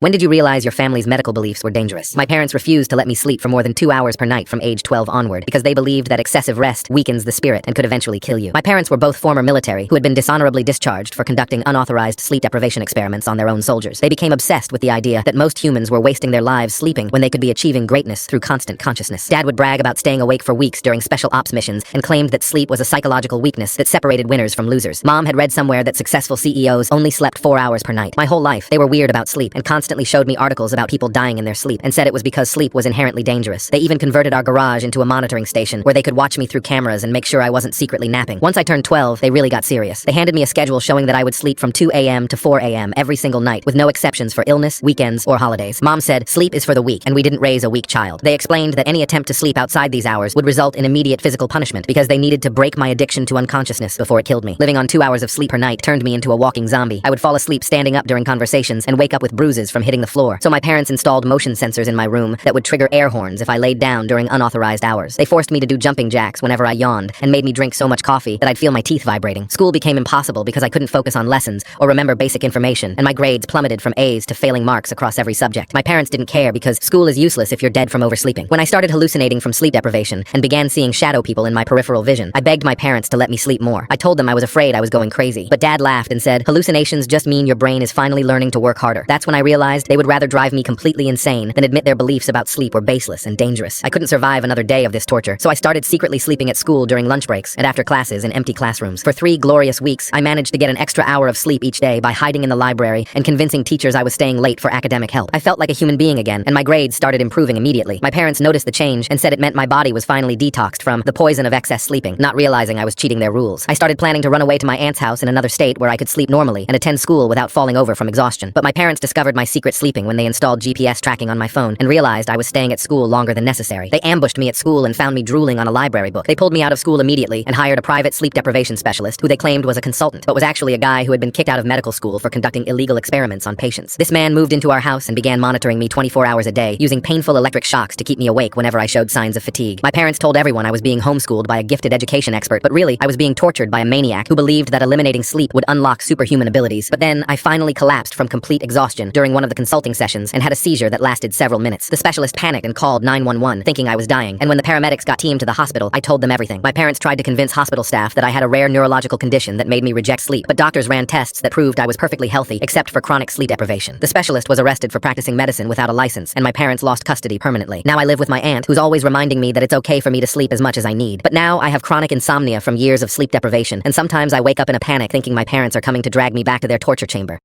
When did you realize your family's medical beliefs were dangerous? My parents refused to let me sleep for more than 2 hours per night from age 12 onward because they believed that excessive rest weakens the spirit and could eventually kill you. My parents were both former military who had been dishonorably discharged for conducting unauthorized sleep deprivation experiments on their own soldiers. They became obsessed with the idea that most humans were wasting their lives sleeping when they could be achieving greatness through constant consciousness. Dad would brag about staying awake for weeks during special ops missions and claimed that sleep was a psychological weakness that separated winners from losers. Mom had read somewhere that successful CEOs only slept 4 hours per night. My whole life, they were weird about sleep and constantly showed me articles about people dying in their sleep and said it was because sleep was inherently dangerous. They even converted our garage into a monitoring station where they could watch me through cameras and make sure I wasn't secretly napping. Once I turned 12, they really got serious. They handed me a schedule showing that I would sleep from 2 a.m. to 4 a.m. every single night with no exceptions for illness, weekends, or holidays. Mom said sleep is for the weak and we didn't raise a weak child. They explained that any attempt to sleep outside these hours would result in immediate physical punishment because they needed to break my addiction to unconsciousness before it killed me. Living on 2 hours of sleep per night turned me into a walking zombie. I would fall asleep standing up during conversations and wake up with bruises from hitting the floor. So my parents installed motion sensors in my room that would trigger air horns if I laid down during unauthorized hours. They forced me to do jumping jacks whenever I yawned and made me drink so much coffee that I'd feel my teeth vibrating. School became impossible because I couldn't focus on lessons or remember basic information, and my grades plummeted from A's to failing marks across every subject. My parents didn't care because school is useless if you're dead from oversleeping. When I started hallucinating from sleep deprivation and began seeing shadow people in my peripheral vision, I begged my parents to let me sleep more. I told them I was afraid I was going crazy, but Dad laughed and said, hallucinations just mean your brain is finally learning to work harder. That's when I realized they would rather drive me completely insane than admit their beliefs about sleep were baseless and dangerous. I couldn't survive another day of this torture, so I started secretly sleeping at school during lunch breaks and after classes in empty classrooms. For 3 glorious weeks, I managed to get an extra hour of sleep each day by hiding in the library and convincing teachers I was staying late for academic help. I felt like a human being again, and my grades started improving immediately. My parents noticed the change and said it meant my body was finally detoxed from the poison of excess sleeping, not realizing I was cheating their rules. I started planning to run away to my aunt's house in another state where I could sleep normally and attend school without falling over from exhaustion. But my parents discovered my secret sleeping when they installed GPS tracking on my phone and realized I was staying at school longer than necessary. They ambushed me at school and found me drooling on a library book. They pulled me out of school immediately and hired a private sleep deprivation specialist who they claimed was a consultant, but was actually a guy who had been kicked out of medical school for conducting illegal experiments on patients. This man moved into our house and began monitoring me 24 hours a day, using painful electric shocks to keep me awake whenever I showed signs of fatigue. My parents told everyone I was being homeschooled by a gifted education expert, but really, I was being tortured by a maniac who believed that eliminating sleep would unlock superhuman abilities. But then, I finally collapsed from complete exhaustion during one of the consulting sessions and had a seizure that lasted several minutes. The specialist panicked and called 911, thinking I was dying, and when the paramedics got teamed to the hospital, I told them everything. My parents tried to convince hospital staff that I had a rare neurological condition that made me reject sleep, but doctors ran tests that proved I was perfectly healthy, except for chronic sleep deprivation. The specialist was arrested for practicing medicine without a license, and my parents lost custody permanently. Now I live with my aunt, who's always reminding me that it's okay for me to sleep as much as I need. But now I have chronic insomnia from years of sleep deprivation, and sometimes I wake up in a panic thinking my parents are coming to drag me back to their torture chamber.